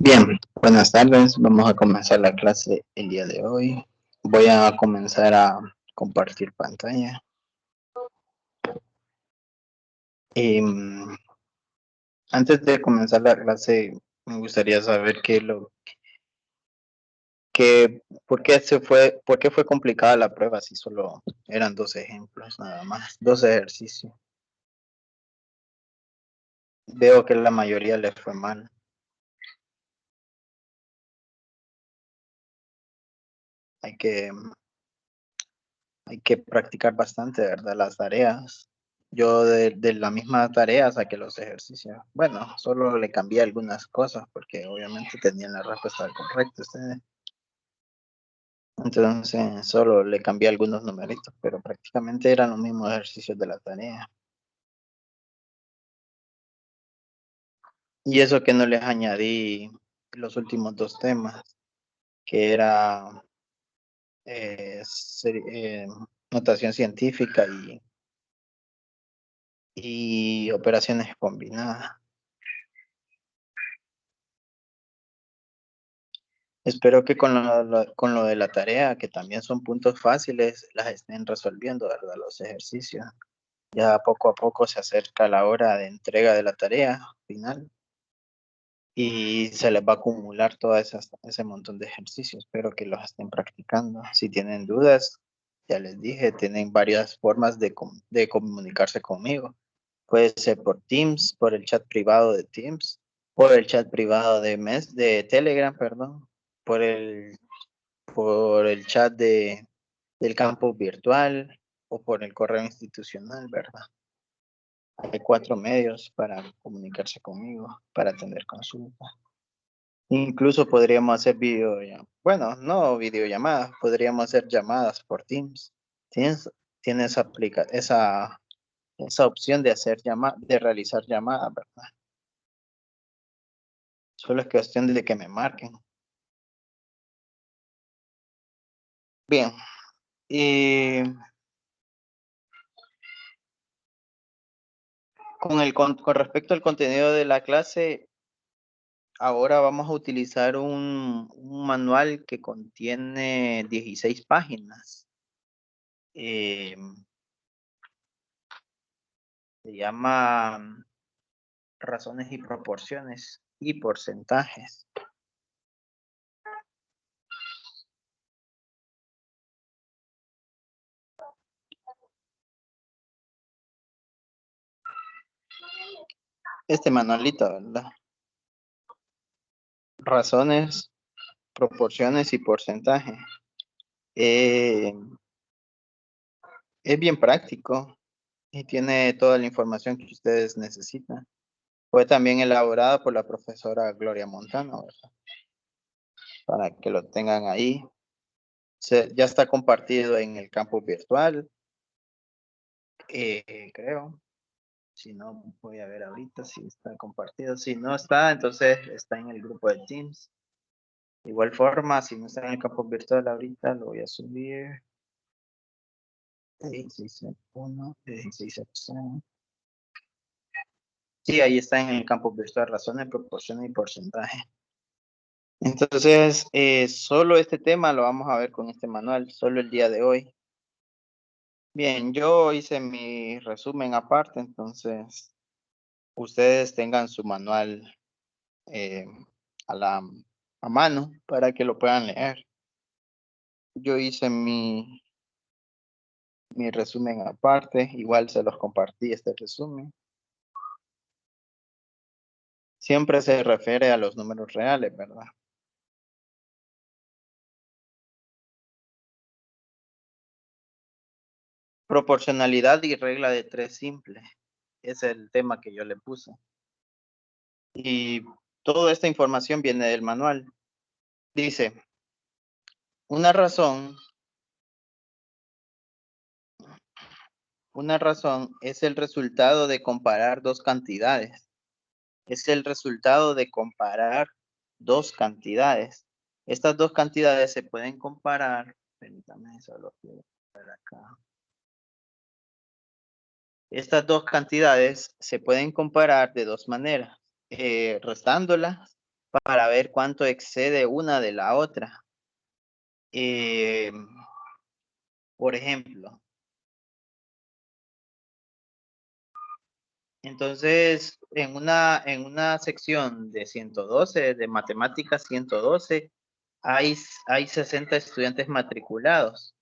Bien, buenas tardes. Vamos a comenzar la clase el día de hoy. Voy a comenzar a compartir pantalla. Antes de comenzar la clase, me gustaría saber por qué fue complicada la prueba si solo eran 2 ejemplos, nada más, 2 ejercicios. Veo que la mayoría les fue mal. Hay que, hay que practicar bastante, ¿verdad? Las tareas. Yo de la misma tarea saqué los ejercicios. Bueno, solo le cambié algunas cosas porque obviamente tenían la respuesta correcta ustedes. Entonces solo le cambié algunos numeritos, pero prácticamente eran los mismos ejercicios de la tarea. Y eso que no les añadí los últimos 2 temas, que era notación científica y operaciones combinadas. Espero que con lo de la tarea, que también son puntos fáciles, las estén resolviendo, ¿verdad? Los ejercicios. Ya poco a poco se acerca la hora de entrega de la tarea final y se les va a acumular todo ese montón de ejercicios. Espero que los estén practicando. Si tienen dudas, ya les dije, tienen varias formas de comunicarse conmigo. Puede ser por Teams, por el chat privado de Teams, por el chat privado de Telegram, perdón, por el chat del campo virtual o por el correo institucional, ¿verdad? Hay 4 medios para comunicarse conmigo, para atender consultas. Incluso podríamos hacer bueno, no videollamadas, podríamos hacer llamadas por Teams. Tienes esa opción de de realizar llamadas, ¿verdad? Solo es cuestión de que me marquen. Bien, y con respecto al contenido de la clase, ahora vamos a utilizar un manual que contiene 16 páginas. Se llama razones y proporciones y porcentajes. Este manualito, ¿verdad? Razones, proporciones y porcentajes. Es bien práctico y tiene toda la información que ustedes necesitan. Fue también elaborada por la profesora Gloria Montano, ¿verdad? Para que lo tengan ahí. Ya está compartido en el campus virtual, creo. Si no, voy a ver ahorita si está compartido. Si no está, entonces está en el grupo de Teams. De igual forma, si no está en el campus virtual ahorita, lo voy a subir. 16.1, 16.0. Sí, ahí está en el campus virtual, razones, proporciones y porcentaje. Entonces, solo este tema lo vamos a ver con este manual, solo el día de hoy. Bien, yo hice mi resumen aparte, entonces ustedes tengan su manual eh, a mano para que lo puedan leer. Yo hice mi resumen aparte, igual se los compartí este resumen. Siempre se refiere a los números reales, ¿verdad? Proporcionalidad y regla de 3 simple. Es el tema que yo le puse. Y toda esta información viene del manual. Dice, una razón es el resultado de comparar 2 cantidades. Es el resultado de comparar 2 cantidades. Estas 2 cantidades se pueden comparar. Permítame, solo quiero ver acá. Estas 2 cantidades se pueden comparar de 2 maneras. Restándolas para ver cuánto excede una de la otra. Por ejemplo, entonces en una sección de 112, de matemáticas 112, hay 60 estudiantes matriculados.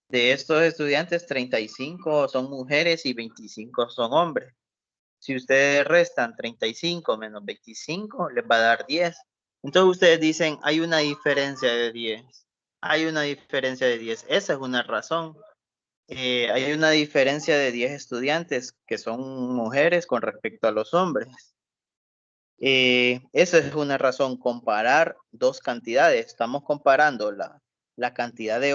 De estos estudiantes, 35 son mujeres y 25 son hombres. Si ustedes restan 35 menos 25, les va a dar 10. Entonces ustedes dicen, hay una diferencia de 10. Hay una diferencia de 10. Esa es una razón. Hay una diferencia de 10 estudiantes que son mujeres con respecto a los hombres. Esa es una razón, comparar dos cantidades. Estamos comparando la cantidad de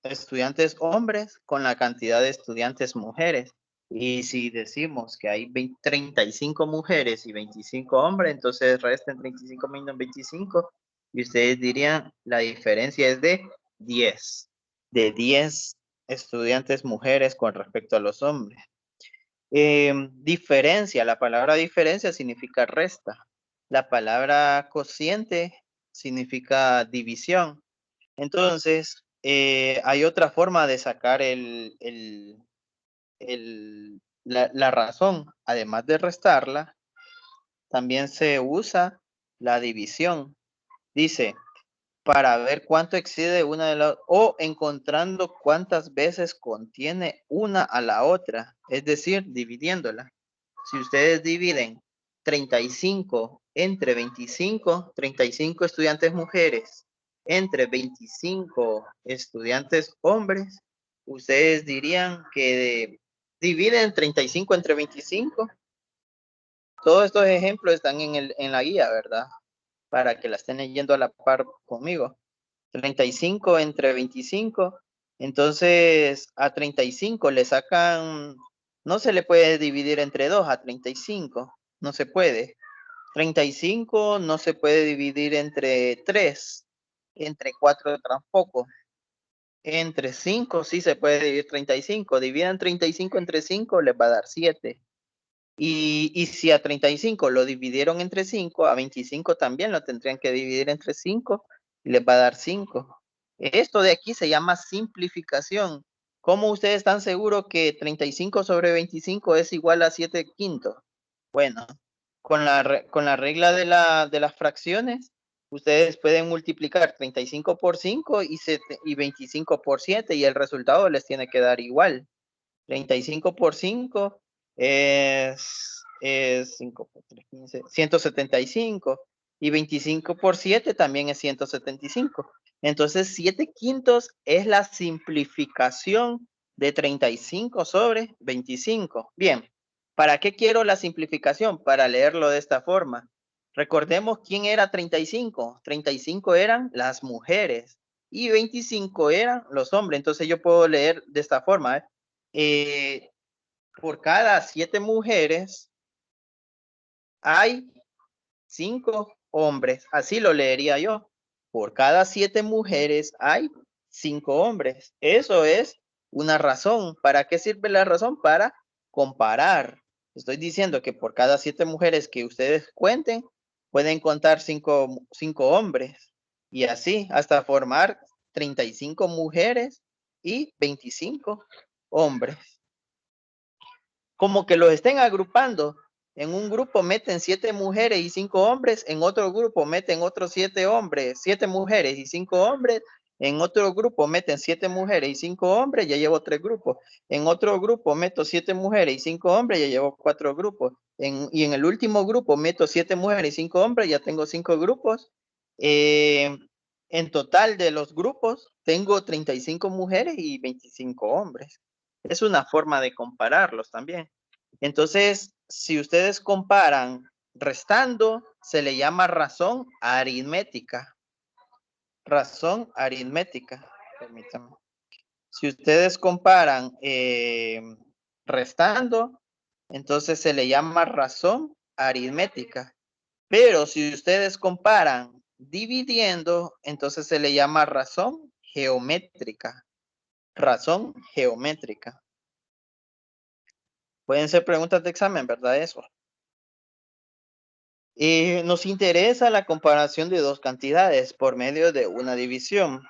estudiantes hombres, con la cantidad de estudiantes mujeres. Y si decimos que hay 35 mujeres y 25 hombres, entonces resten 35 menos 25 y ustedes dirían la diferencia es de 10. De 10 estudiantes mujeres con respecto a los hombres. Diferencia, la palabra diferencia significa resta. La palabra cociente significa división. Entonces, hay otra forma de sacar la razón. Además de restarla, también se usa la división. Dice, para ver cuánto excede una de las, o encontrando cuántas veces contiene una a la otra, es decir, dividiéndola. Si ustedes dividen 35 entre 25, 35 estudiantes mujeres entre 25 estudiantes hombres, ustedes dirían que dividen 35 entre 25. Todos estos ejemplos están en la guía, ¿verdad? Para que la estén leyendo a la par conmigo. 35 entre 25. Entonces, a 35 le sacan, no se le puede dividir entre 2 a 35. No se puede. 35 no se puede dividir entre 3. Entre 4 tampoco. Entre 5 sí se puede dividir 35. Dividan 35 entre 5, les va a dar 7. Y si a 35 lo dividieron entre 5, a 25 también lo tendrían que dividir entre 5 y les va a dar 5. Esto de aquí se llama simplificación. ¿Cómo ustedes están seguros que 35 sobre 25 es igual a 7 quintos? Bueno, con la regla de las fracciones, ustedes pueden multiplicar 35 por 5 y 25 por 7 y el resultado les tiene que dar igual. 35 por 5 es 5 por 3, 15, 175. Y 25 por 7 también es 175. Entonces, 7 quintos es la simplificación de 35 sobre 25. Bien, ¿para qué quiero la simplificación? Para leerlo de esta forma. Recordemos quién era 35. 35 eran las mujeres y 25 eran los hombres. Entonces, yo puedo leer de esta forma. Por cada 7 mujeres hay 5 hombres. Así lo leería yo. Por cada 7 mujeres hay 5 hombres. Eso es una razón. ¿Para qué sirve la razón? Para comparar. Estoy diciendo que por cada 7 mujeres que ustedes cuenten, pueden contar 5 hombres. Y así hasta formar 35 mujeres y 25 hombres. Como que los estén agrupando. En un grupo meten 7 mujeres y 5 hombres, en otro grupo meten otros 7 hombres, 7 mujeres y 5 hombres, en otro grupo meten 7 mujeres y 5 hombres, ya llevo 3 grupos. En otro grupo meto 7 mujeres y 5 hombres, ya llevo 4 grupos. Y en el último grupo meto 7 mujeres y 5 hombres, ya tengo 5 grupos. En total de los grupos tengo 35 mujeres y 25 hombres. Es una forma de compararlos también. Entonces, si ustedes comparan restando, se le llama razón aritmética. Razón aritmética. Permítanme. Si ustedes comparan restando, entonces se le llama razón aritmética. Pero si ustedes comparan dividiendo, entonces se le llama razón geométrica. Razón geométrica. Pueden ser preguntas de examen, ¿verdad? Eso. Nos interesa la comparación de dos cantidades por medio de una división.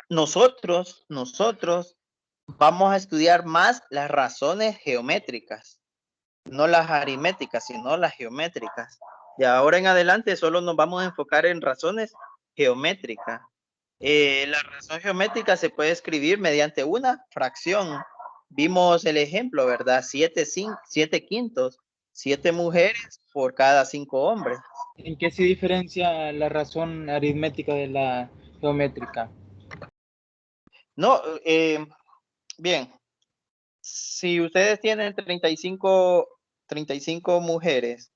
Nosotros vamos a estudiar más las razones geométricas, no las aritméticas, sino las geométricas. De ahora en adelante solo nos vamos a enfocar en razones geométricas. La razón geométrica se puede escribir mediante una fracción. Vimos el ejemplo, ¿verdad? 7 quintos, 7 mujeres por cada 5 hombres. ¿En qué se diferencia la razón aritmética de la geométrica? No, bien, si ustedes tienen 35 mujeres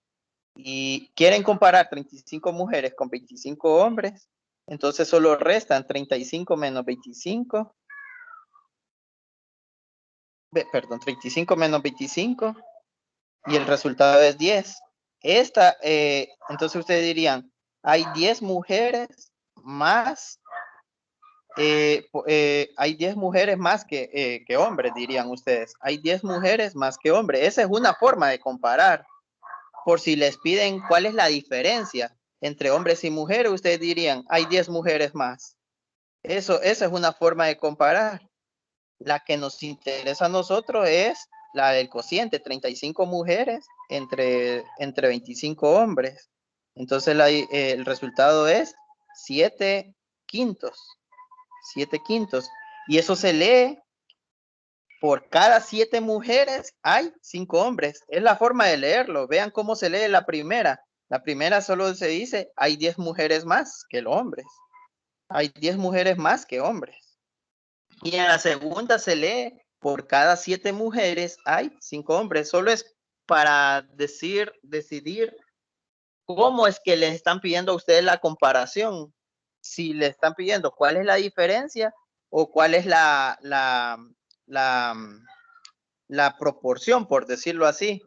y quieren comparar 35 mujeres con 25 hombres, entonces solo restan 35 menos 25. Perdón, 35 menos 25 y el resultado es 10. Entonces ustedes dirían, hay 10 mujeres más, hay 10 mujeres más que hombres, dirían ustedes. Hay 10 mujeres más que hombres. Esa es una forma de comparar. Por si les piden cuál es la diferencia entre hombres y mujeres, ustedes dirían, hay 10 mujeres más. Esa es una forma de comparar. La que nos interesa a nosotros es la del cociente, 35 mujeres entre 25 hombres. Entonces el resultado es 7 quintos. 7 quintos. Y eso se lee por cada 7 mujeres hay 5 hombres. Es la forma de leerlo. Vean cómo se lee la primera. La primera solo se dice hay 10 mujeres más que los hombres. Hay 10 mujeres más que hombres. Y en la segunda se lee por cada 7 mujeres hay 5 hombres. Solo es para decidir cómo es que les están pidiendo a ustedes la comparación. Si le están pidiendo cuál es la diferencia o cuál es la proporción, por decirlo así.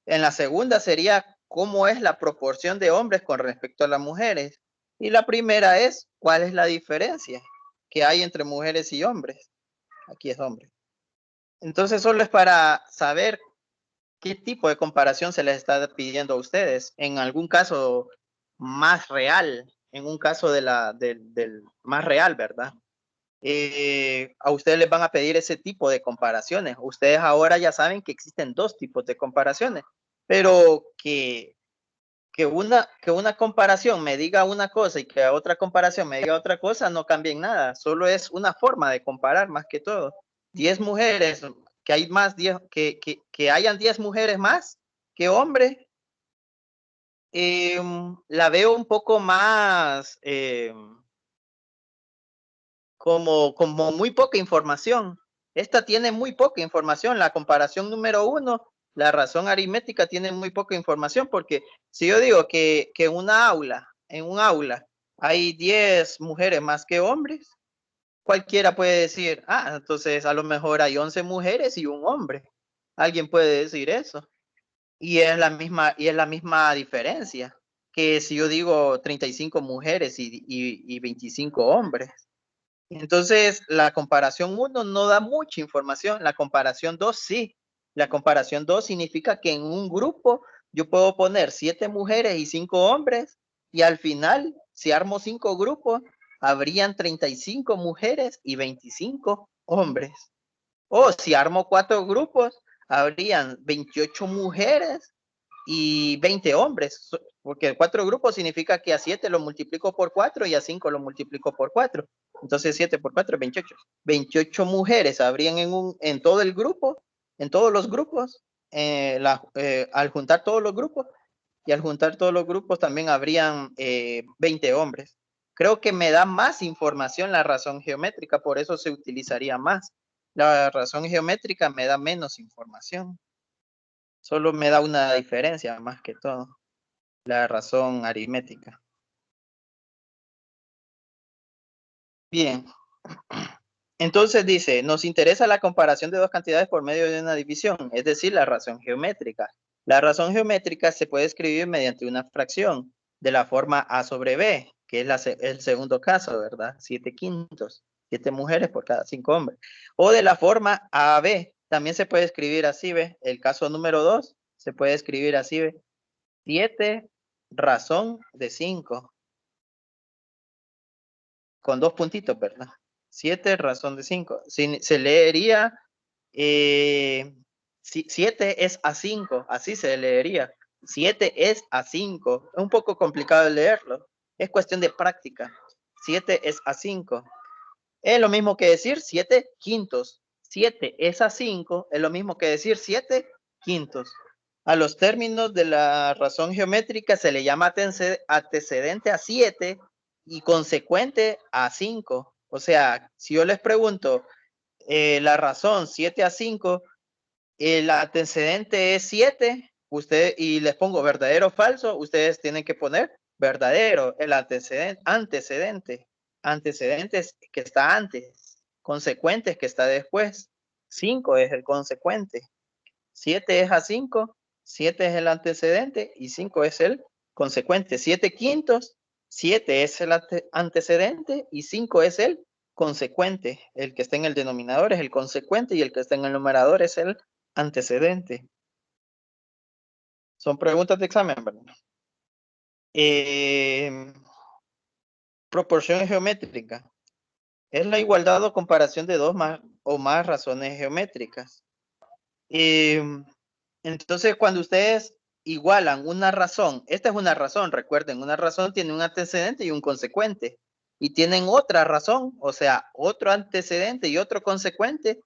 En la segunda sería cómo es la proporción de hombres con respecto a las mujeres. Y la primera es cuál es la diferencia que hay entre mujeres y hombres. Aquí es hombre. Entonces solo es para saber qué tipo de comparación se les está pidiendo a ustedes. En algún caso más real, en un caso del más real, ¿verdad? A ustedes les van a pedir ese tipo de comparaciones. Ustedes ahora ya saben que existen dos tipos de comparaciones, pero que una comparación me diga una cosa y que otra comparación me diga otra cosa no cambia en nada. Solo es una forma de comparar más que todo. 10 mujeres, que hay más, que hayan 10 mujeres más que hombres, la veo un poco más como muy poca información. Esta tiene muy poca información. La comparación número 1, la razón aritmética tiene muy poca información porque si yo digo que en un aula hay 10 mujeres más que hombres, cualquiera puede decir, entonces a lo mejor hay 11 mujeres y un hombre. Alguien puede decir eso. Y es la misma diferencia que si yo digo 35 mujeres y 25 hombres. Entonces, la comparación 1 no da mucha información, la comparación 2 sí. La comparación 2 significa que en un grupo yo puedo poner 7 mujeres y 5 hombres y al final, si armo 5 grupos, habrían 35 mujeres y 25 hombres. O si armo 4 grupos, habrían 28 mujeres y 20 hombres, porque 4 grupos significa que a 7 lo multiplico por 4 y a 5 lo multiplico por 4. Entonces 7 por 4 es 28. 28 mujeres habrían en todo el grupo, en todos los grupos, al juntar todos los grupos, y al juntar todos los grupos también habrían 20 hombres. Creo que me da más información la razón geométrica, por eso se utilizaría más. La razón geométrica me da menos información. Solo me da una diferencia más que todo, la razón aritmética. Bien. Entonces dice, nos interesa la comparación de dos cantidades por medio de una división, es decir, la razón geométrica. La razón geométrica se puede escribir mediante una fracción de la forma A sobre B, que es el segundo caso, ¿verdad? 7 quintos, 7 mujeres por cada 5 hombres. O de la forma AB. también se puede escribir así, ¿ve? El caso número 2 se puede escribir así, ¿ve? 7 razón de 5. Con 2 puntitos, ¿verdad? 7 razón de 5. Se leería 7 es a 5, así se leería. 7 es a 5. Es un poco complicado de leerlo. Es cuestión de práctica. 7 es a 5. Es lo mismo que decir 7 quintos. 7 es a 5. Es lo mismo que decir 7 quintos. A los términos de la razón geométrica se le llama antecedente a 7 y consecuente a 5. O sea, si yo les pregunto la razón 7 a 5, el antecedente es 7, usted, y les pongo verdadero o falso, ustedes tienen que poner verdadero, el antecedente es que está antes, consecuente es que está después, 5 es el consecuente, 7 es a 5, 7 es el antecedente y 5 es el consecuente, 7 quintos, 7 es el antecedente y 5 es el consecuente. El que está en el denominador es el consecuente y el que está en el numerador es el antecedente. Son preguntas de examen, ¿verdad? Proporción geométrica. Es la igualdad o comparación de dos o más razones geométricas. Entonces, cuando ustedes igualan una razón, esta es una razón, recuerden, una razón tiene un antecedente y un consecuente. Y tienen otra razón, o sea, otro antecedente y otro consecuente.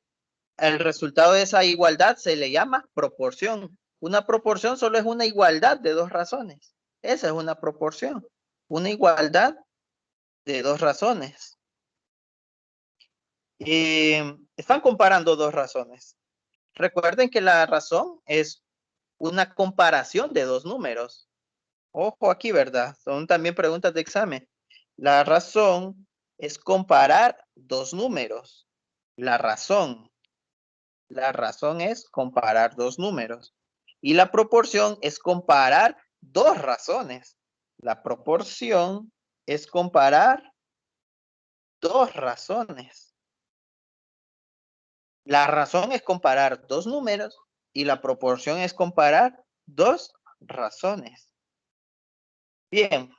El resultado de esa igualdad se le llama proporción. Una proporción solo es una igualdad de dos razones. Esa es una proporción. Una igualdad de dos razones. Están comparando dos razones. Recuerden que la razón es una comparación de dos números. Ojo aquí, ¿verdad? Son también preguntas de examen. La razón es comparar dos números. La razón es comparar dos números. Y la proporción es comparar dos razones. La proporción es comparar dos razones. La razón es comparar dos números y la proporción es comparar dos razones. Bien,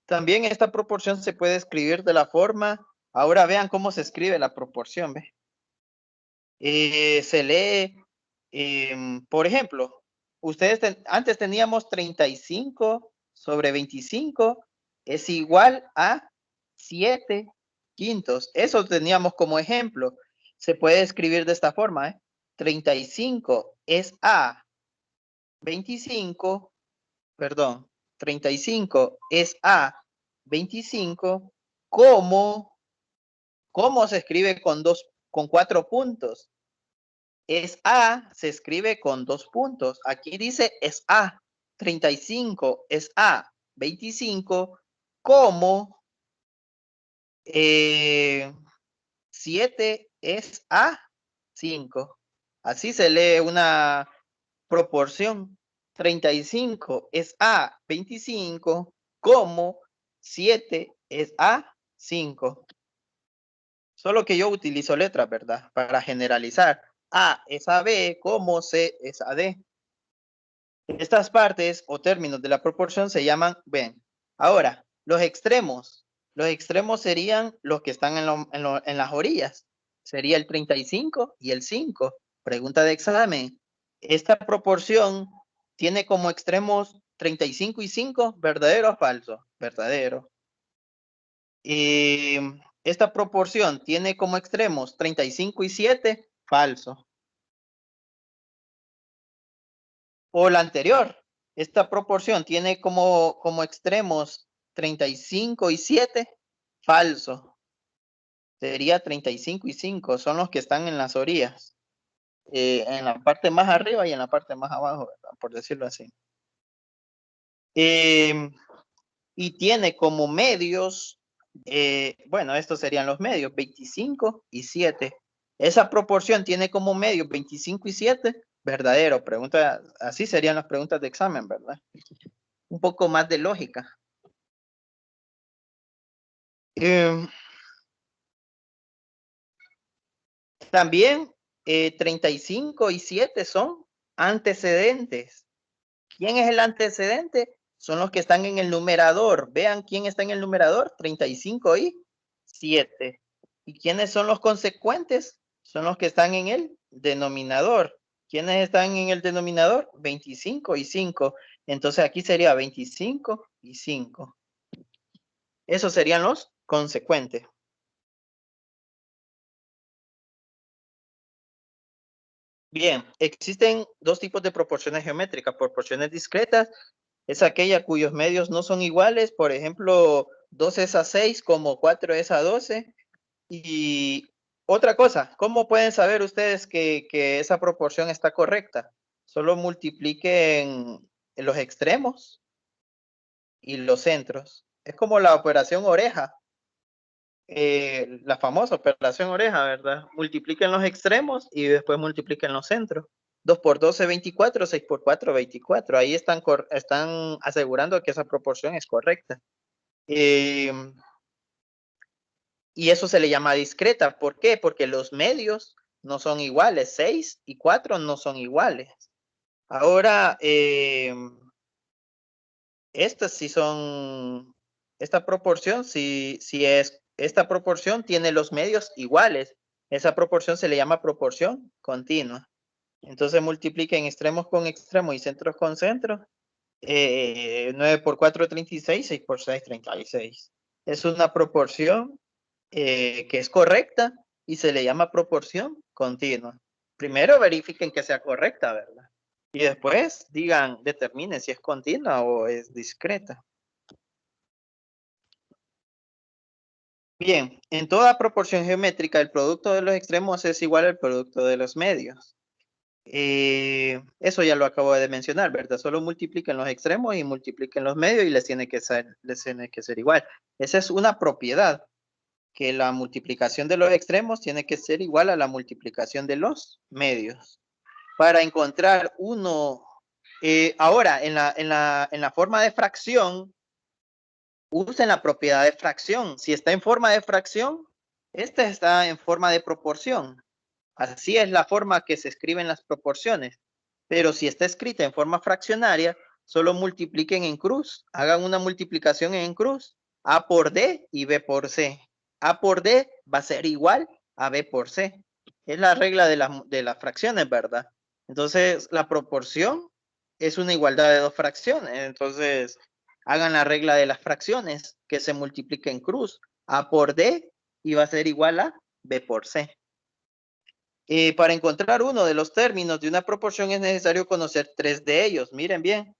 también esta proporción se puede escribir de la forma, ahora vean cómo se escribe la proporción, ¿ve? Se lee, por ejemplo, ustedes antes teníamos 35 sobre 25 es igual a 7 quintos. Eso teníamos como ejemplo. Se puede escribir de esta forma, ¿eh? 35 es a 25, perdón, 35 es a 25, ¿cómo se escribe con 4 puntos? Es A, se escribe con 2 puntos. Aquí dice es A, 35 es A, 25, como 7 es A, 5. Así se lee una proporción. 35 es A, 25, como 7 es A, 5. Solo que yo utilizo letras, ¿verdad? Para generalizar. A es a B, como C es a D. Estas partes o términos de la proporción se llaman, ven. Ahora, los extremos. Los extremos serían los que están en las orillas. Sería el 35 y el 5. Pregunta de examen. Esta proporción tiene como extremos 35 y 5, ¿verdadero o falso? Verdadero. Esta proporción tiene como extremos 35 y 7, falso. O la anterior, esta proporción tiene como extremos 35 y 7, falso. Sería 35 y 5, son los que están en las orillas. En la parte más arriba y en la parte más abajo, ¿verdad? Por decirlo así. Y tiene como medios, bueno, estos serían los medios, 25 y 7. Esa proporción tiene como medios 25 y 7, verdadero. Pregunta, así serían las preguntas de examen, ¿verdad? Un poco más de lógica. También 35 y 7 son antecedentes. ¿Quién es el antecedente? Son los que están en el numerador. Vean quién está en el numerador, 35 y 7. ¿Y quiénes son los consecuentes? Son los que están en el denominador. ¿Quiénes están en el denominador? 25 y 5. Entonces aquí sería 25 y 5. Esos serían los consecuentes. Bien, existen dos tipos de proporciones geométricas. Proporciones discretas es aquella cuyos medios no son iguales. Por ejemplo, 2 es a 6 como 4 es a 12. Y otra cosa, ¿cómo pueden saber ustedes que esa proporción está correcta? Solo multipliquen los extremos y los centros. Es como la operación oreja. La famosa operación oreja, ¿verdad? Multipliquen los extremos y después multipliquen los centros. 2 por 12, 24, 6 por 4, 24. Ahí están asegurando que esa proporción es correcta. Y eso se le llama discreta. ¿Por qué? Porque los medios no son iguales. 6 y 4 no son iguales. Ahora, estas sí son, esta proporción sí es, esta proporción tiene los medios iguales. Esa proporción se le llama proporción continua. Entonces multipliquen extremos con extremos y centros con centros. 9 por 4, 36, 6 por 6, 36. Es una proporción que es correcta y se le llama proporción continua. Primero verifiquen que sea correcta, ¿verdad? Y después determinen si es continua o es discreta. Bien, en toda proporción geométrica, el producto de los extremos es igual al producto de los medios. Eso ya lo acabo de mencionar, ¿verdad? Solo multipliquen los extremos y multipliquen los medios y les tiene que ser igual. Esa es una propiedad, que la multiplicación de los extremos tiene que ser igual a la multiplicación de los medios. Para encontrar uno, ahora en la forma de fracción, usen la propiedad de fracción. Si está en forma de fracción, esta está en forma de proporción. Así es la forma que se escriben las proporciones. Pero si está escrita en forma fraccionaria, solo multipliquen en cruz. Hagan una multiplicación en cruz. A por D y B por C. A por D va a ser igual a B por C. Es la regla de las fracciones, ¿verdad? Entonces, la proporción es una igualdad de dos fracciones. Entonces, hagan la regla de las fracciones que se multiplica en cruz. A por D y va a ser igual a B por C. Para encontrar uno de los términos de una proporción es necesario conocer 3 de ellos. Miren bien,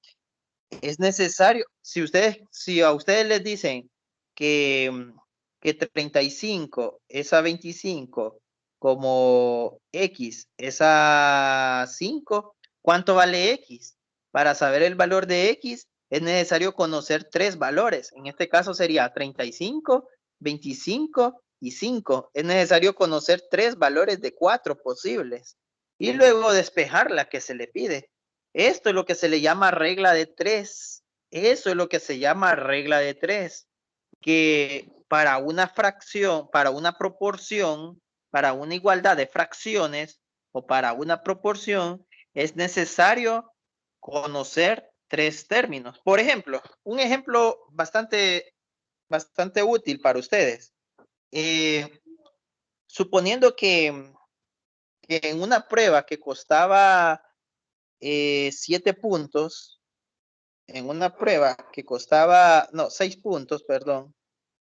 es necesario, si a ustedes les dicen que 35 es a 25 como X es a 5, ¿cuánto vale X? Para saber el valor de X es necesario conocer 3 valores. En este caso sería 35, 25 y 5. Es necesario conocer 3 valores de 4 posibles y luego despejar la que se le pide. Esto es lo que se le llama regla de 3. Eso es lo que se llama regla de 3. Que para una fracción, para una proporción, para una igualdad de fracciones o para una proporción, es necesario conocer 3 términos. Por ejemplo, un ejemplo bastante útil para ustedes. Suponiendo que en una prueba que costaba 7 puntos, en una prueba que costaba, no, 6 puntos, perdón,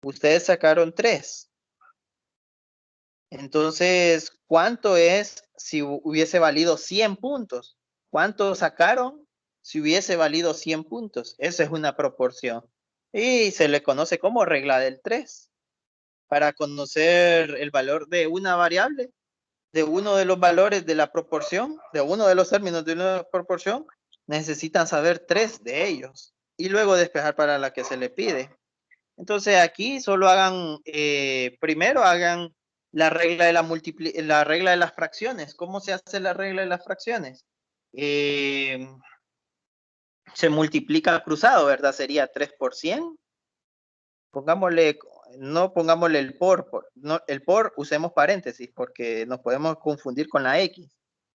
ustedes sacaron 3. Entonces, ¿cuánto es si hubiese valido 100 puntos? ¿Cuánto sacaron si hubiese valido 100 puntos? Esa es una proporción. Y se le conoce como regla del 3. Para conocer el valor de una variable, de uno de los valores de la proporción, de uno de los términos de una proporción, necesitan saber 3 de ellos y luego despejar para la que se le pide. Entonces aquí solo hagan, primero hagan la regla de las fracciones. ¿Cómo se hace la regla de las fracciones? Se multiplica cruzado, ¿verdad? Sería 3 por 100. Pongámosle no pongámosle el no, el por usemos paréntesis porque nos podemos confundir con la X.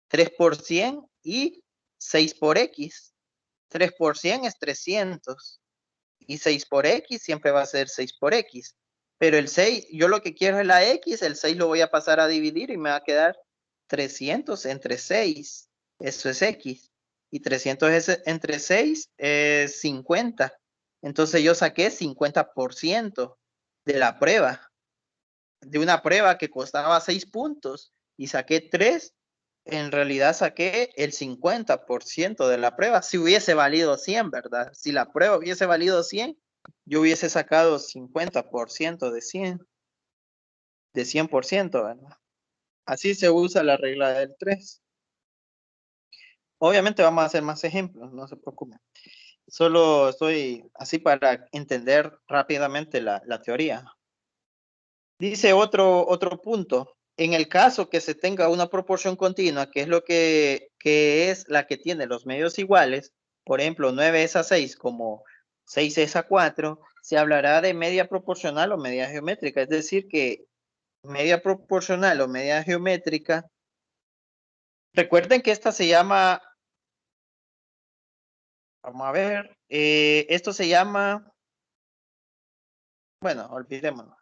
3 por 100 y 6 por X. 3 por 100 es 300 y 6 por X siempre va a ser 6 por X. Pero el 6, yo lo que quiero es la X, el 6 lo voy a pasar a dividir y me va a quedar 300 entre 6. Eso es X. Y 300 entre 6 es 50. Entonces yo saqué 50% de la prueba. De una prueba que costaba 6 puntos y saqué 3, en realidad saqué el 50% de la prueba. Si hubiese valido 100, ¿verdad? Si la prueba hubiese valido 100, yo hubiese sacado 50% de 100, de 100%, ¿verdad? Así se usa la regla del 3. Obviamente vamos a hacer más ejemplos, no se preocupen. Solo estoy así para entender rápidamente la teoría. Dice otro punto. En el caso que se tenga una proporción continua, que es lo que es la que tiene los medios iguales, por ejemplo, 9 es a 6 como 6 es a 4, se hablará de media proporcional o media geométrica. Es decir, que media proporcional o media geométrica, recuerden que esta se llama, vamos a ver, esto se llama, bueno, olvidémonos.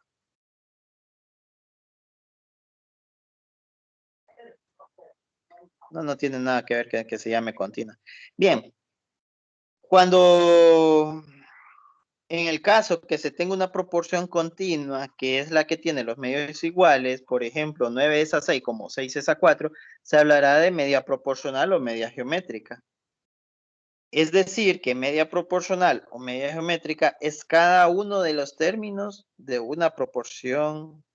No tiene nada que ver que se llame continua. Bien, cuando en el caso que se tenga una proporción continua, que es la que tiene los medios iguales, por ejemplo, 9 es a 6 como 6 es a 4, se hablará de media proporcional o media geométrica. Es decir, que media proporcional o media geométrica es cada uno de los términos de una proporción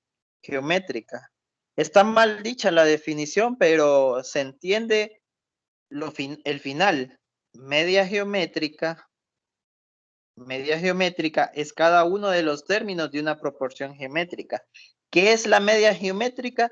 geométrica. Está mal dicha la definición, pero se entiende el final. Media geométrica es cada uno de los términos de una proporción geométrica. ¿Qué es la media geométrica?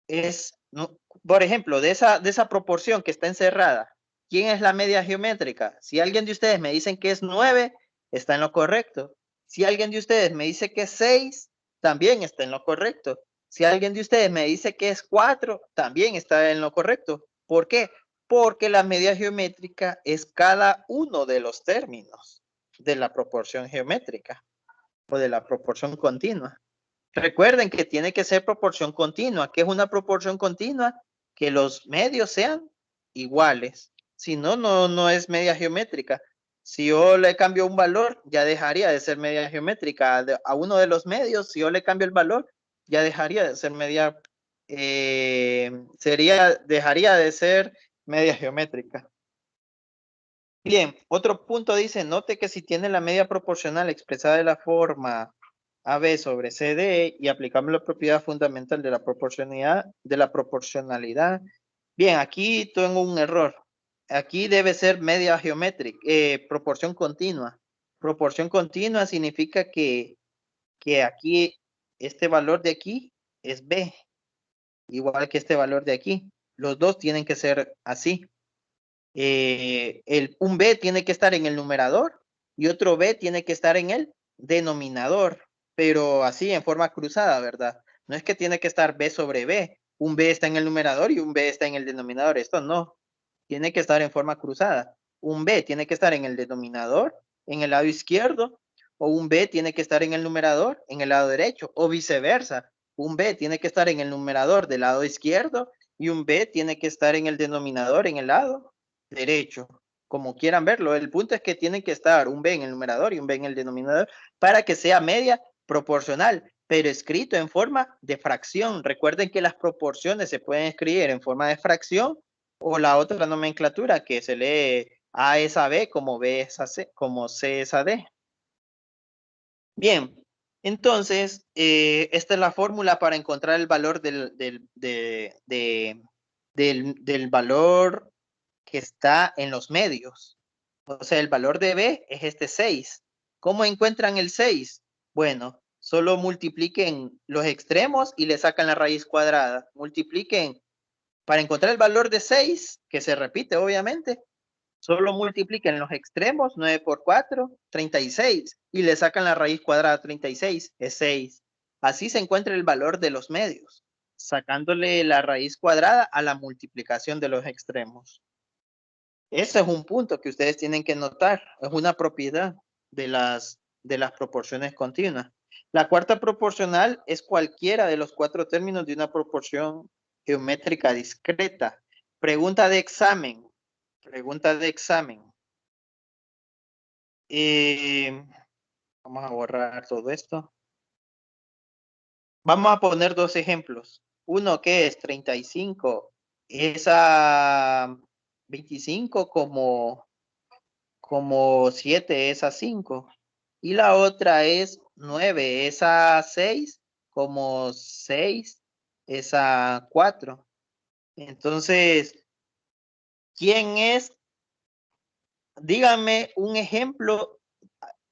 Es, no, por ejemplo, de esa proporción que está encerrada, ¿quién es la media geométrica? Si alguien de ustedes me dicen que es 9, está en lo correcto. Si alguien de ustedes me dice que es 6, también está en lo correcto. Si alguien de ustedes me dice que es 4, también está en lo correcto. ¿Por qué? Porque la media geométrica es cada uno de los términos de la proporción geométrica o de la proporción continua. Recuerden que tiene que ser proporción continua. ¿Qué es una proporción continua? Que los medios sean iguales. Si no, no es media geométrica. Si yo le cambio un valor, ya dejaría de ser media geométrica. A uno de los medios, si yo le cambio el valor, ya dejaría de ser media, dejaría de ser media geométrica. Bien, otro punto dice, note que si tiene la media proporcional expresada de la forma AB sobre CD y aplicamos la propiedad fundamental de la proporcionalidad. Bien, aquí tengo un error. Aquí debe ser media geométrica, proporción continua. Proporción continua significa que aquí, este valor de aquí es B, igual que este valor de aquí. Los dos tienen que ser así. Un B tiene que estar en el numerador y otro B tiene que estar en el denominador, pero así en forma cruzada, ¿verdad? No es que tiene que estar B sobre B, un B está en el numerador y un B está en el denominador, esto no, tiene que estar en forma cruzada. Un B tiene que estar en el denominador, en el lado izquierdo, o un B tiene que estar en el numerador, en el lado derecho, o viceversa. Un B tiene que estar en el numerador del lado izquierdo y un B tiene que estar en el denominador, en el lado derecho, como quieran verlo. El punto es que tienen que estar un B en el numerador y un B en el denominador para que sea media proporcional, pero escrito en forma de fracción. Recuerden que las proporciones se pueden escribir en forma de fracción o la otra nomenclatura que se lee A es a B como B es a C, como C es a D. Bien, entonces, esta es la fórmula para encontrar el valor del valor que está en los medios. O sea, el valor de B es este 6. ¿Cómo encuentran el 6? Bueno, solo multipliquen los extremos y le sacan la raíz cuadrada. Multipliquen para encontrar el valor de 6, que se repite obviamente, Solo multipliquen los extremos, 9 por 4, 36, y le sacan la raíz cuadrada 36, es 6. Así se encuentra el valor de los medios, sacándole la raíz cuadrada a la multiplicación de los extremos. Ese es un punto que ustedes tienen que notar, es una propiedad de las proporciones continuas. La cuarta proporcional es cualquiera de los 4 términos de una proporción geométrica discreta. Pregunta de examen. Pregunta de examen. Vamos a borrar todo esto. Vamos a poner dos ejemplos. Uno que es 35, es a 25 como 7 es a 5. Y la otra es 9 es a 6, como 6 es a 4. Entonces, ¿quién es? Díganme un ejemplo.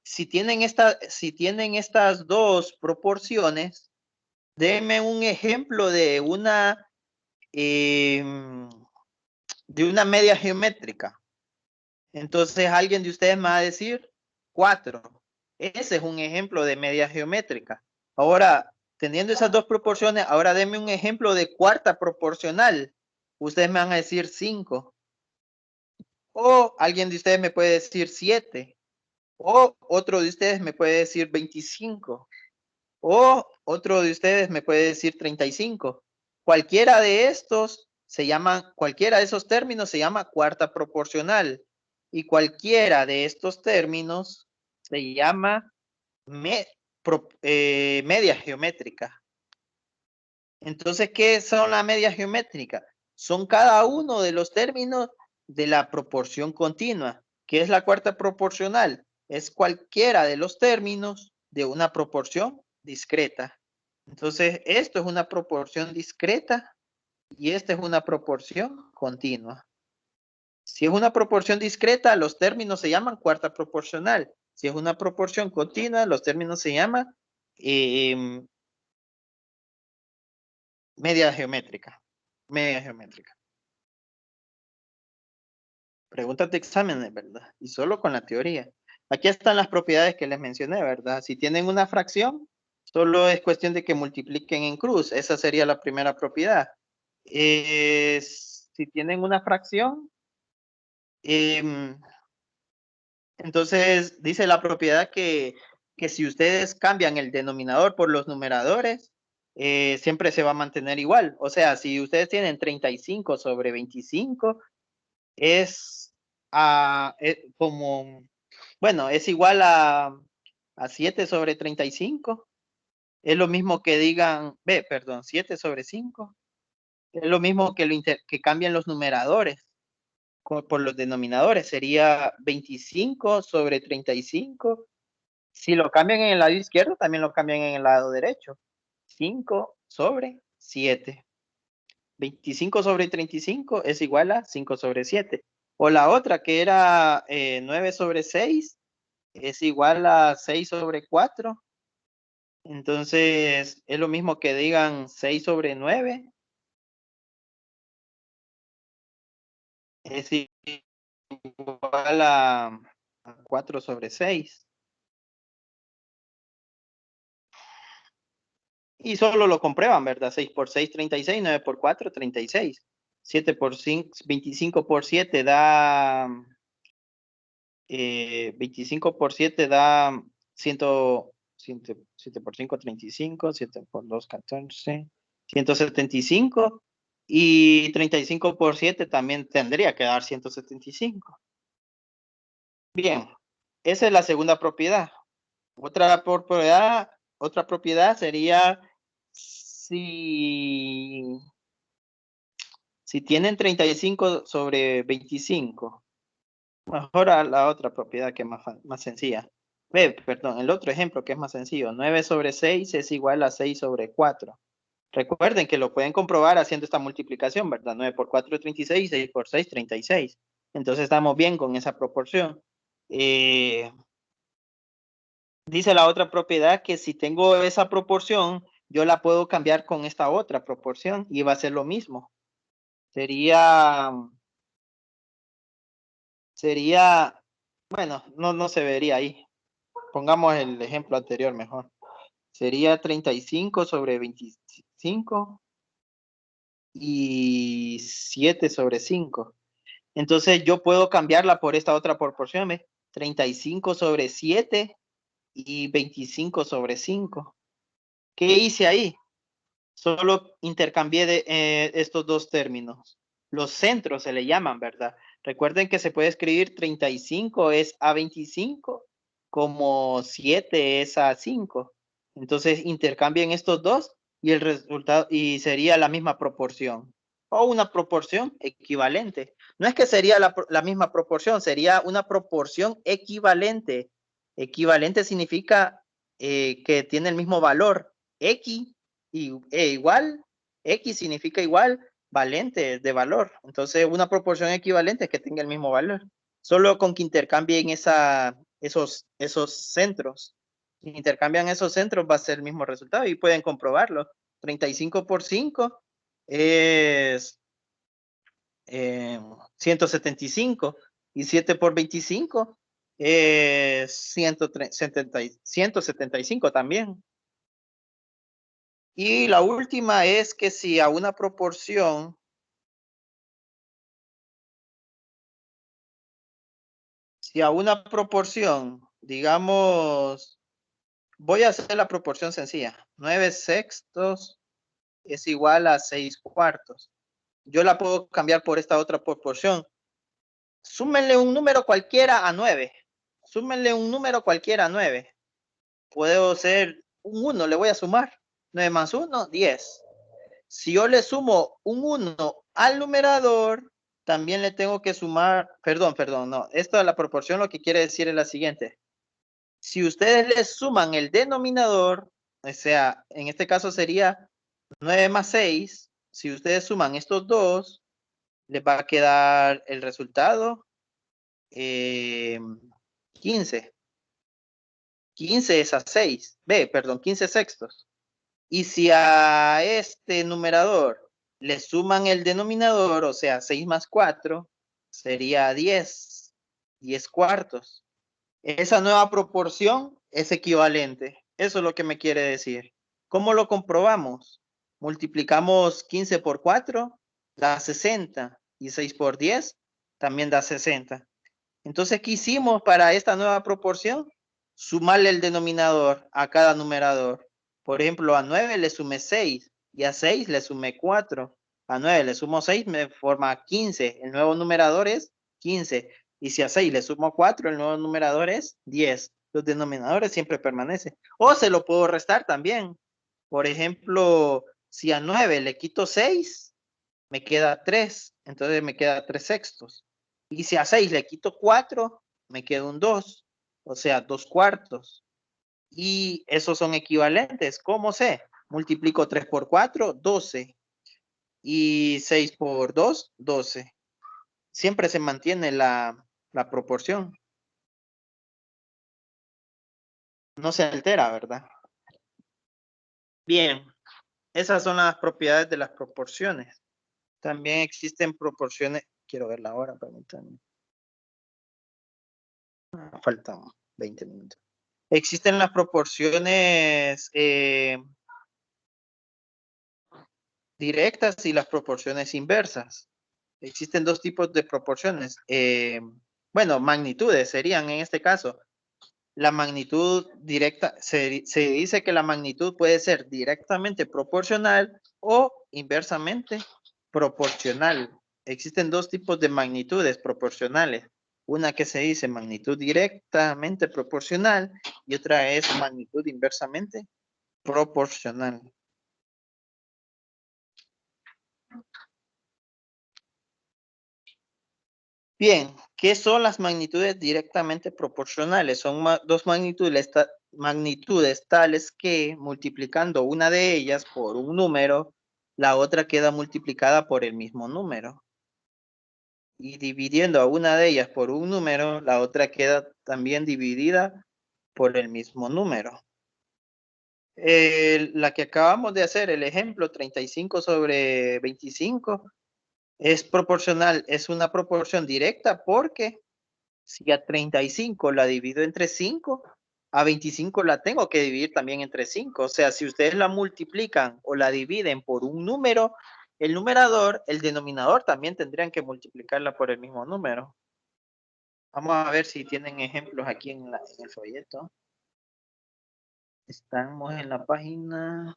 Si tienen estas dos proporciones, denme un ejemplo de una media geométrica. Entonces alguien de ustedes me va a decir 4. Ese es un ejemplo de media geométrica. Ahora, teniendo esas dos proporciones, ahora denme un ejemplo de cuarta proporcional. Ustedes me van a decir 5. O alguien de ustedes me puede decir 7. O otro de ustedes me puede decir 25. O otro de ustedes me puede decir 35. Cualquiera de estos cualquiera de esos términos se llama cuarta proporcional. Y cualquiera de estos términos se llama media geométrica. Entonces, ¿qué son las medias geométricas? Son cada uno de los términos de la proporción continua. ¿Qué es la cuarta proporcional? Es cualquiera de los términos de una proporción discreta. Entonces, esto es una proporción discreta y esta es una proporción continua. Si es una proporción discreta, los términos se llaman cuarta proporcional. Si es una proporción continua, los términos se llaman media geométrica. Media geométrica. Preguntas de exámenes, ¿verdad? Y solo con la teoría. Aquí están las propiedades que les mencioné, ¿verdad? Si tienen una fracción, solo es cuestión de que multipliquen en cruz. Esa sería la primera propiedad. Si tienen una fracción, entonces dice la propiedad que si ustedes cambian el denominador por los numeradores, siempre se va a mantener igual. O sea, si ustedes tienen 35 sobre 25, es bueno, es igual a 7 sobre 35. Es lo mismo que digan, 7 sobre 5. Es lo mismo que cambien los numeradores por los denominadores. Sería 25 sobre 35. Si lo cambian en el lado izquierdo, también lo cambian en el lado derecho. 5 sobre 7. 25 sobre 35 es igual a 5 sobre 7. O la otra que era 9 sobre 6 es igual a 6 sobre 4. Entonces es lo mismo que digan 6 sobre 9 es igual a 4 sobre 6. Y solo lo comprueban, ¿verdad? 6 por 6, 36, 9 por 4, 36. 7 por 5, 25 por 7 da 25 por 7 da 7 por 5, 35, 7 por 2, 14, 175, y 35 por 7 también tendría que dar 175. Bien, esa es la segunda propiedad. Otra propiedad sería si tienen 35 sobre 25. Mejor a la otra propiedad que es más sencilla. Perdón, el otro ejemplo que es más sencillo. 9 sobre 6 es igual a 6 sobre 4. Recuerden que lo pueden comprobar haciendo esta multiplicación, ¿verdad? 9 por 4 es 36, 6 por 6, 36. Entonces estamos bien con esa proporción. Dice la otra propiedad que si tengo esa proporción, yo la puedo cambiar con esta otra proporción y va a ser lo mismo. Sería sería, bueno, no se vería ahí. Pongamos el ejemplo anterior mejor. Sería 35 sobre 25 y 7 sobre 5. Entonces yo puedo cambiarla por esta otra proporción, ¿ves? 35 sobre 7 y 25 sobre 5. ¿Qué hice ahí? Solo intercambié estos dos términos. Los centros se le llaman, ¿verdad? Recuerden que se puede escribir 35 es a 25 como 7 es a 5. Entonces intercambien estos dos y el resultado y sería la misma proporción o una proporción equivalente. No es que sería la misma proporción, sería una proporción equivalente. Equivalente significa que tiene el mismo valor. X igual, X significa igual, valente de valor. Entonces, una proporción equivalente es que tenga el mismo valor. Solo con que intercambien esos centros. Si intercambian esos centros va a ser el mismo resultado y pueden comprobarlo. 35 por 5 es 175 y 7 por 25 es 175 también. Y la última es que si a una proporción, digamos, voy a hacer la proporción sencilla. 9 sextos es igual a 6 cuartos. Yo la puedo cambiar por esta otra proporción. Súmenle un número cualquiera a 9. Súmenle un número cualquiera a 9. Puedo ser un 1, le voy a sumar. 9 más 1, 10. Si yo le sumo un 1 al numerador, también le tengo que sumar, perdón, no. Esto de la proporción lo que quiere decir es la siguiente. Si ustedes le suman el denominador, o sea, en este caso sería 9 más 6, si ustedes suman estos dos, les va a quedar el resultado 15. 15 es a 6, perdón, 15 sextos. Y si a este numerador le suman el denominador, o sea, 6 más 4, sería 10, 10 cuartos. Esa nueva proporción es equivalente. Eso es lo que me quiere decir. ¿Cómo lo comprobamos? Multiplicamos 15 por 4, da 60, y 6 por 10 también da 60. Entonces, ¿qué hicimos para esta nueva proporción? Sumarle el denominador a cada numerador. Por ejemplo, a 9 le sumé 6 y a 6 le sumé 4. A 9 le sumo 6 me forma 15. El nuevo numerador es 15. Y si a 6 le sumo 4, el nuevo numerador es 10. Los denominadores siempre permanecen. O se lo puedo restar también. Por ejemplo, si a 9 le quito 6, me queda 3. Entonces me queda 3 sextos. Y si a 6 le quito 4, me queda un 2. O sea, 2 cuartos. Y esos son equivalentes. ¿Cómo sé? Multiplico 3 por 4, 12. Y 6 por 2, 12. Siempre se mantiene la proporción. No se altera, ¿verdad? Bien, esas son las propiedades de las proporciones. También existen proporciones. Quiero ver la hora, permítanme. Faltan 20 minutos. Existen las proporciones directas y las proporciones inversas. Existen dos tipos de proporciones. Bueno, magnitudes serían en este caso. La magnitud directa, se dice que la magnitud puede ser directamente proporcional o inversamente proporcional. Existen dos tipos de magnitudes proporcionales. Una que se dice magnitud directamente proporcional y otra es magnitud inversamente proporcional. Bien, ¿qué son las magnitudes directamente proporcionales? Son dos magnitudes tales que multiplicando una de ellas por un número, la otra queda multiplicada por el mismo número. Y dividiendo a una de ellas por un número, la otra queda también dividida por el mismo número. La que acabamos de hacer, el ejemplo 35 sobre 25, es proporcional, es una proporción directa porque Si a 35 la divido entre 5, a 25 la tengo que dividir también entre 5. O sea, si ustedes la multiplican o la dividen por un número, el numerador, el denominador también tendrían que multiplicarla por el mismo número. Vamos a ver si tienen ejemplos aquí en el folleto. Estamos en la página.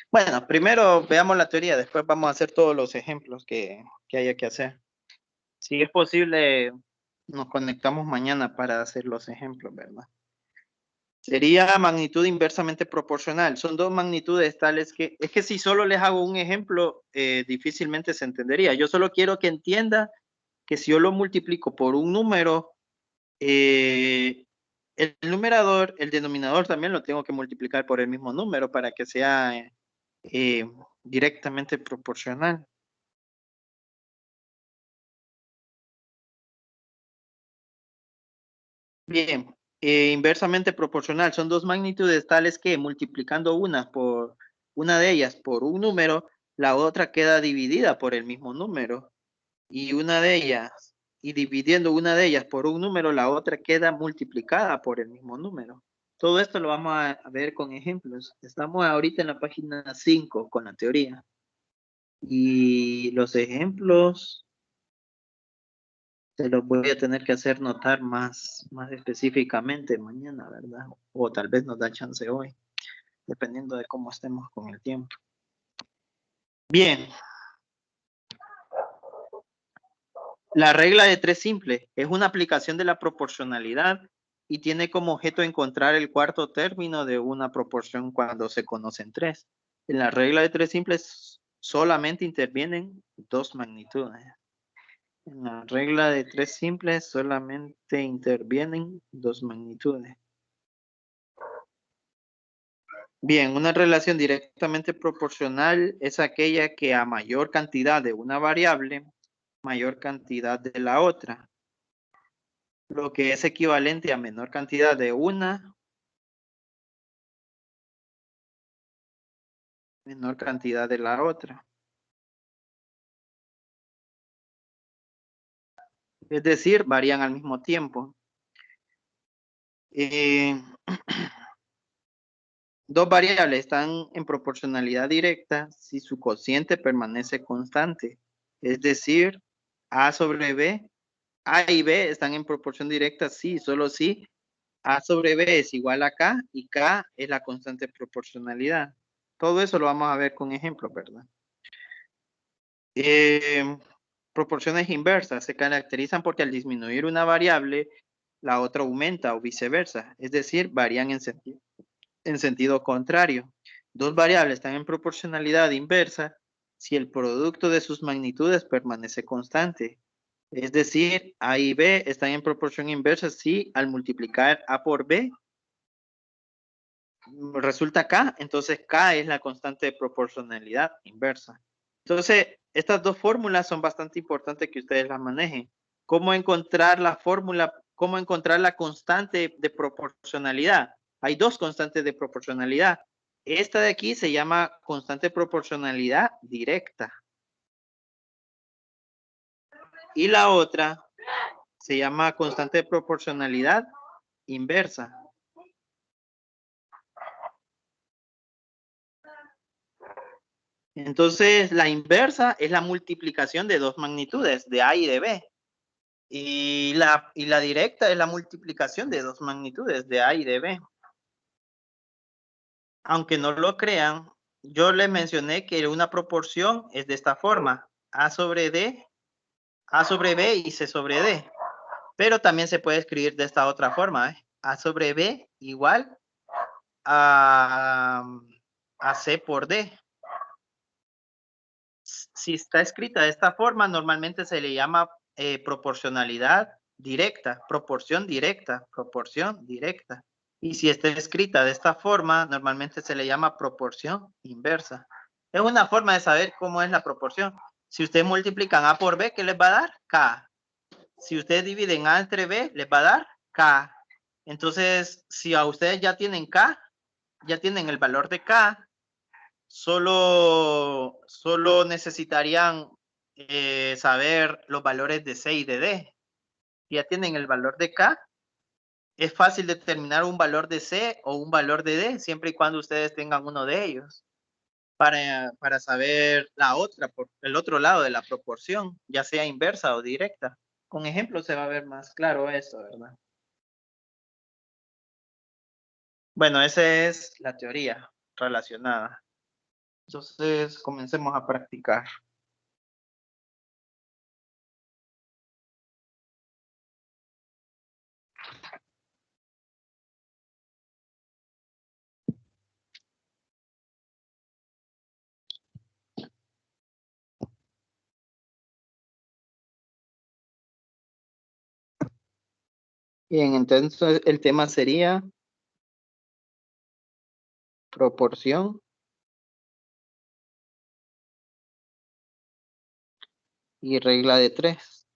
Bueno, primero veamos la teoría, después vamos a hacer todos los ejemplos que haya que hacer. Si es posible, nos conectamos mañana para hacer los ejemplos, ¿verdad? Sería magnitud inversamente proporcional. Son dos magnitudes tales que, es que si solo les hago un ejemplo, difícilmente se entendería. Yo solo quiero que entienda que si yo lo multiplico por un número, el numerador, el denominador también lo tengo que multiplicar por el mismo número para que sea directamente proporcional. Bien, inversamente proporcional son dos magnitudes tales que multiplicando una de ellas por un número, la otra queda dividida por el mismo número. Y dividiendo una de ellas por un número, la otra queda multiplicada por el mismo número. Todo esto lo vamos a ver con ejemplos. Estamos ahorita en la página 5 con la teoría. Y los ejemplos se los voy a tener que hacer notar más específicamente mañana, ¿verdad? O tal vez nos da chance hoy, dependiendo de cómo estemos con el tiempo. Bien. La regla de tres simple es una aplicación de la proporcionalidad y tiene como objeto encontrar el cuarto término de una proporción cuando se conocen tres. En la regla de tres simples solamente intervienen dos magnitudes. En la regla de tres simples solamente intervienen dos magnitudes. Bien, una relación directamente proporcional es aquella que a mayor cantidad de una variable, mayor cantidad de la otra. Lo que es equivalente a menor cantidad de una, menor cantidad de la otra. Es decir, varían al mismo tiempo. Dos variables están en proporcionalidad directa si su cociente permanece constante. Es decir, A sobre B. A y B están en proporción directa sí, solo si A sobre B es igual a K y K es la constante de proporcionalidad. Todo eso lo vamos a ver con ejemplos, ¿verdad? Proporciones inversas se caracterizan porque al disminuir una variable, la otra aumenta o viceversa. Es decir, varían en sentido contrario. Dos variables están en proporcionalidad inversa si el producto de sus magnitudes permanece constante. Es decir, A y B están en proporción inversa si al multiplicar A por B resulta K, entonces K es la constante de proporcionalidad inversa. Entonces, estas dos fórmulas son bastante importantes que ustedes las manejen. ¿Cómo encontrar la fórmula? ¿Cómo encontrar la constante de proporcionalidad? Hay dos constantes de proporcionalidad. Esta de aquí se llama constante de proporcionalidad directa. Y la otra se llama constante de proporcionalidad inversa. Entonces, la inversa es la multiplicación de dos magnitudes, de A y de B. Y la directa es la multiplicación de dos magnitudes, de A y de B. Aunque no lo crean, yo les mencioné que una proporción es de esta forma. A sobre D, A sobre B y C sobre D. Pero también se puede escribir de esta otra forma. A sobre B igual a C por D. Si está escrita de esta forma, normalmente se le llama proporcionalidad directa, proporción directa, proporción directa. Y si está escrita de esta forma, normalmente se le llama proporción inversa. Es una forma de saber cómo es la proporción. Si ustedes multiplican A por B, ¿qué les va a dar? K. Si ustedes dividen A entre B, les va a dar K. Entonces, si a ustedes ya tienen K, ya tienen el valor de K, solo necesitarían saber los valores de C y de D. Si ya tienen el valor de K, es fácil determinar un valor de C o un valor de D, siempre y cuando ustedes tengan uno de ellos, para saber el otro lado de la proporción, ya sea inversa o directa. Con ejemplos se va a ver más claro eso, ¿verdad? Bueno, esa es la teoría relacionada. Entonces, comencemos a practicar. Bien, entonces el tema sería proporción y regla de 3.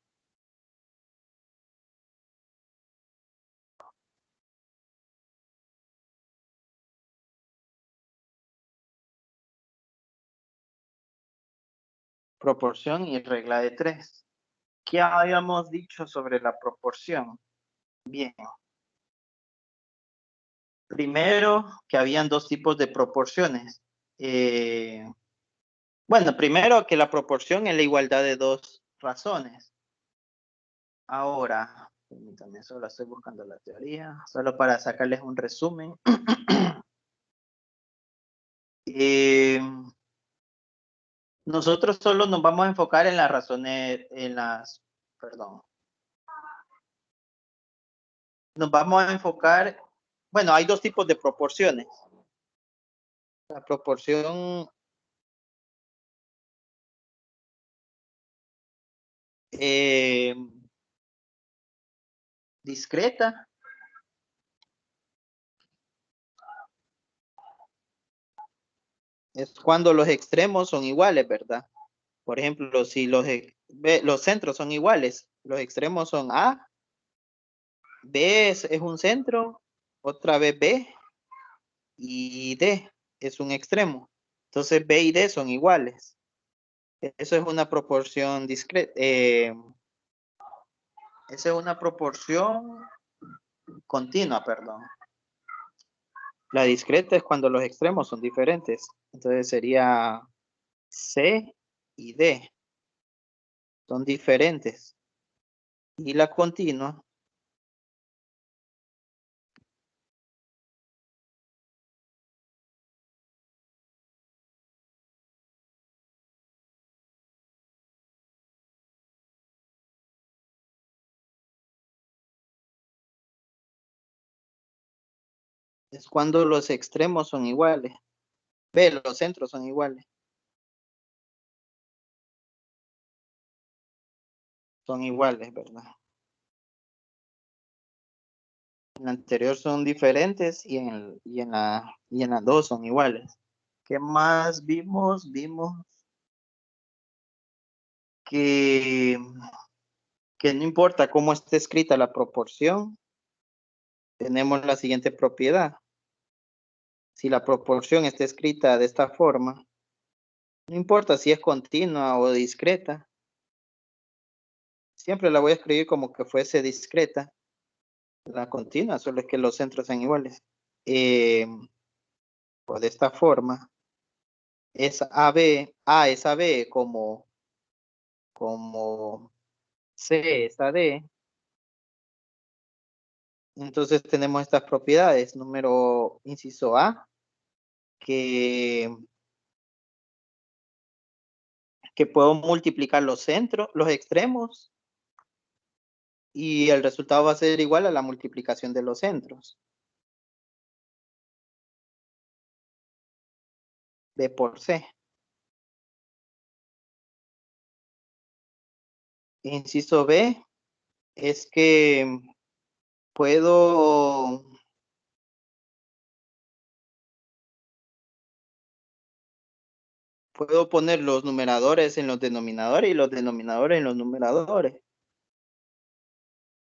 Proporción y regla de 3. ¿Qué habíamos dicho sobre la proporción? Bien. Primero, que habían dos tipos de proporciones. Bueno, primero que la proporción es la igualdad de dos razones. Ahora, permítanme, solo estoy buscando la teoría, solo para sacarles un resumen. Nosotros solo nos vamos a enfocar en las razones, perdón. Nos vamos a enfocar, bueno, hay dos tipos de proporciones. La proporción discreta. Es cuando los extremos son iguales, ¿verdad? Por ejemplo, si los centros son iguales, los extremos son A, B es un centro, otra vez B, y D es un extremo. Entonces B y D son iguales. Eso es una proporción discreta. Esa es una proporción continua, perdón. La discreta es cuando los extremos son diferentes. Entonces sería C y D. Son diferentes. Y la continua es cuando los extremos son iguales. Ve, los centros son iguales. Son iguales, ¿verdad? En la anterior son diferentes y en las dos son iguales. ¿Qué más vimos? Vimos que no importa cómo esté escrita la proporción, tenemos la siguiente propiedad. Si la proporción está escrita de esta forma, no importa si es continua o discreta, siempre la voy a escribir como que fuese discreta. La continua, solo es que los centros son iguales. O de esta forma, es AB, A es AB como C es AD. Entonces tenemos estas propiedades. Número inciso A, que puedo multiplicar los centros, los extremos, y el resultado va a ser igual a la multiplicación de los centros. B por C. Inciso B es que puedo poner los numeradores en los denominadores y los denominadores en los numeradores.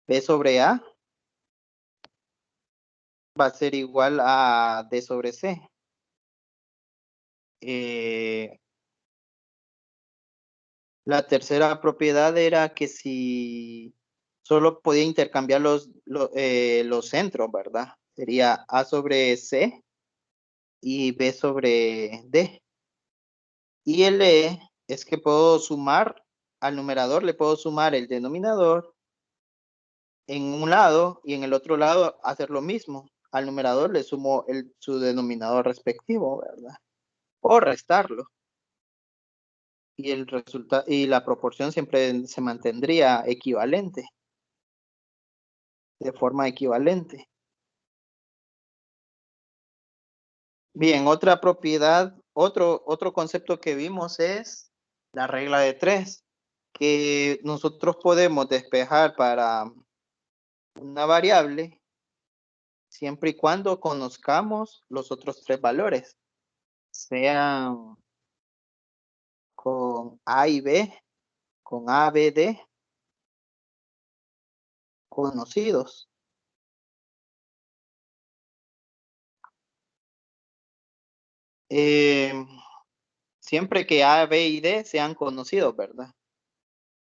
B sobre A va a ser igual a D sobre C. La tercera propiedad era que si solo podía intercambiar los centros, ¿verdad? Sería A sobre C y B sobre D. Y el E es que puedo sumar al numerador, le puedo sumar el denominador en un lado y en el otro lado hacer lo mismo. Al numerador le sumo su denominador respectivo, ¿verdad? O restarlo. Y el resultado y la proporción siempre se mantendría equivalente, de forma equivalente. Bien, otra propiedad, otro concepto que vimos es la regla de 3, que nosotros podemos despejar para una variable siempre y cuando conozcamos los otros 3 valores, sean con A y B, con A, B, D, conocidos. Siempre que A, B y D sean conocidos, ¿verdad?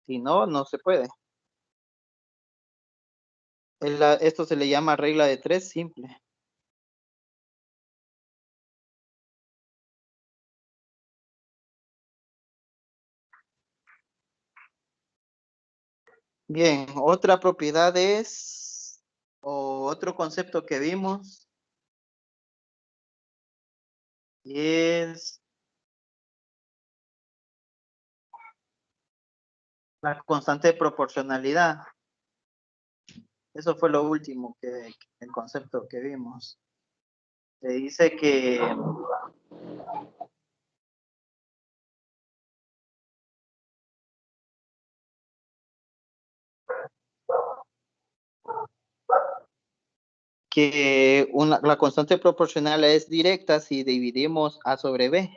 Si no, no se puede. Esto se le llama regla de 3 simple. Bien, otra propiedad es, o otro concepto que vimos, es la constante de proporcionalidad. Eso fue lo último el concepto que vimos. Se dice que la constante proporcional es directa si dividimos A sobre B.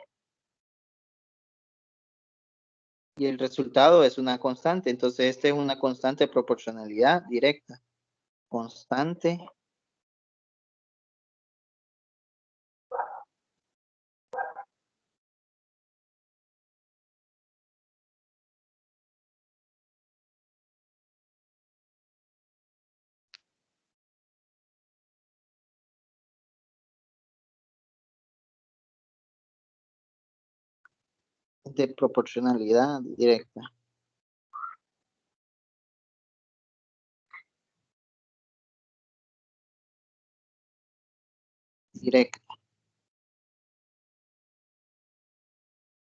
Y el resultado es una constante. Entonces, esta es una constante de proporcionalidad directa. Constante de proporcionalidad directa. Directa.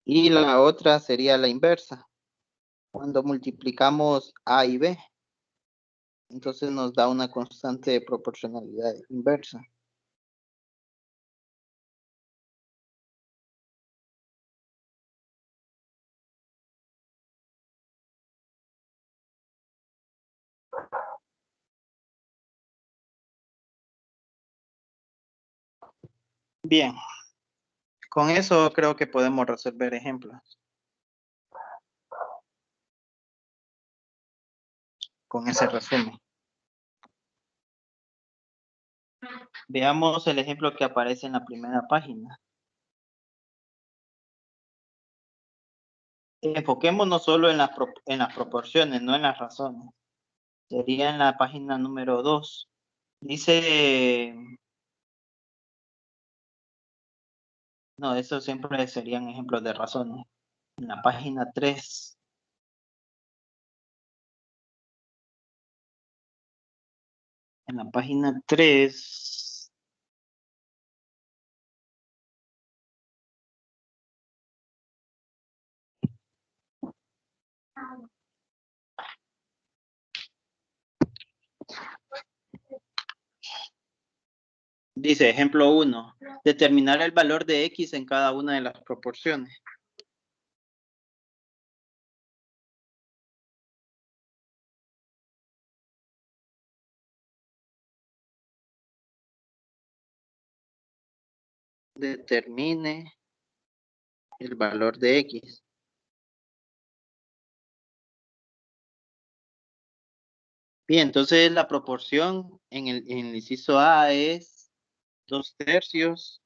Y la otra sería la inversa. Cuando multiplicamos A y B, entonces nos da una constante de proporcionalidad inversa. Bien, con eso creo que podemos resolver ejemplos. Con ese resumen. Veamos el ejemplo que aparece en la primera página. Enfoquémonos solo en las proporciones, no en las razones. Sería en la página número 2. Dice... No, eso siempre serían ejemplos de razones. En la página 3. En la página 3... Dice, ejemplo 1. Determinar el valor de X en cada una de las proporciones. Determine el valor de X. Bien, entonces la proporción en el inciso A es 2/3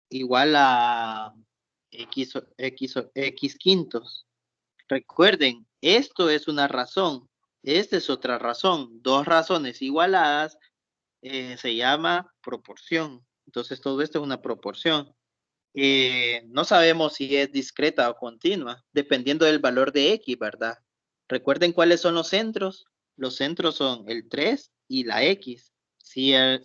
igual a x quintos. Recuerden, esto es una razón, esta es otra razón. Dos razones igualadas se llama proporción. Entonces todo esto es una proporción. No sabemos si es discreta o continua, dependiendo del valor de x, ¿verdad? Recuerden cuáles son los centros. Los centros son el 3 y la x. Si al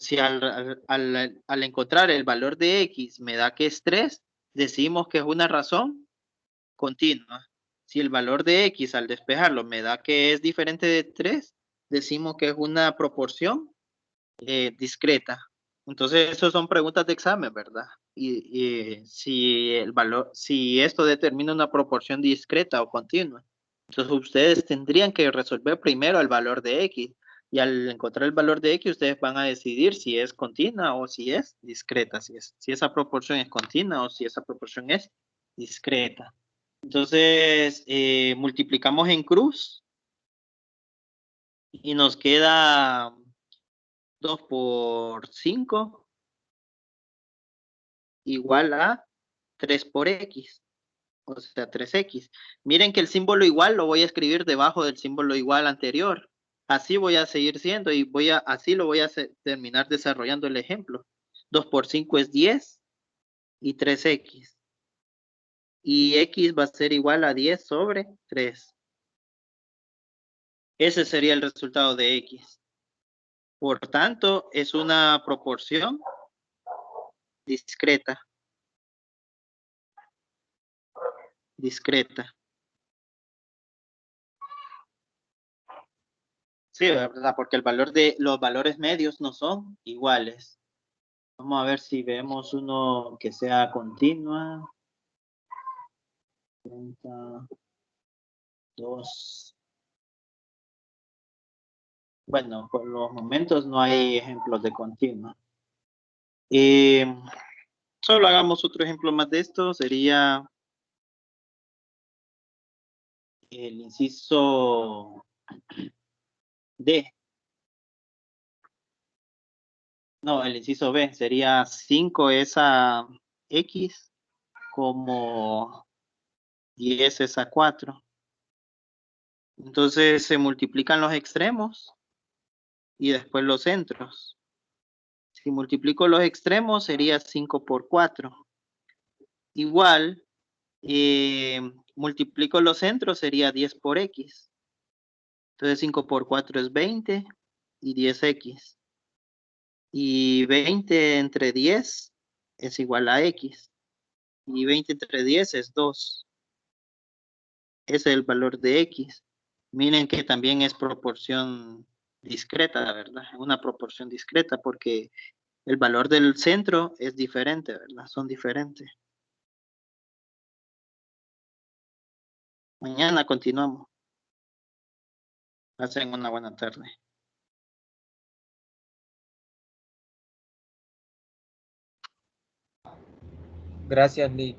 encontrar el valor de x me da que es 3, decimos que es una razón continua. Si el valor de x al despejarlo me da que es diferente de 3, decimos que es una proporción discreta. Entonces, eso son preguntas de examen, ¿verdad? Y si el valor, si esto determina una proporción discreta o continua. Entonces, ustedes tendrían que resolver primero el valor de x. Y al encontrar el valor de x, ustedes van a decidir si es continua o si es discreta, si esa proporción es continua o si esa proporción es discreta. Entonces, multiplicamos en cruz y nos queda 2 por 5 igual a 3 por x, o sea, 3x. Miren que el símbolo igual lo voy a escribir debajo del símbolo igual anterior. Así voy a seguir siendo y así lo voy a terminar desarrollando el ejemplo. 2 por 5 es 10 y 3x. Y x va a ser igual a 10 sobre 3. Ese sería el resultado de x. Por tanto, es una proporción discreta. Discreta. Sí, ¿verdad? Porque el valor de los valores medios no son iguales. Vamos a ver si vemos uno que sea continua. 32. Bueno, por los momentos no hay ejemplos de continua. Solo hagamos otro ejemplo más de esto. Sería el inciso D. No, el inciso B sería 5 es a X como 10 es a 4. Entonces se multiplican los extremos y después los centros. Si multiplico los extremos sería 5 por 4. Igual, multiplico los centros sería 10 por X. Entonces 5 por 4 es 20 y 10X. Y 20 entre 10 es igual a X. Y 20 entre 10 es 2. Ese es el valor de X. Miren que también es proporción discreta, ¿verdad? Una proporción discreta porque el valor del centro es diferente, ¿verdad? Son diferentes. Mañana continuamos. Pasen una buena tarde. Gracias, Lee.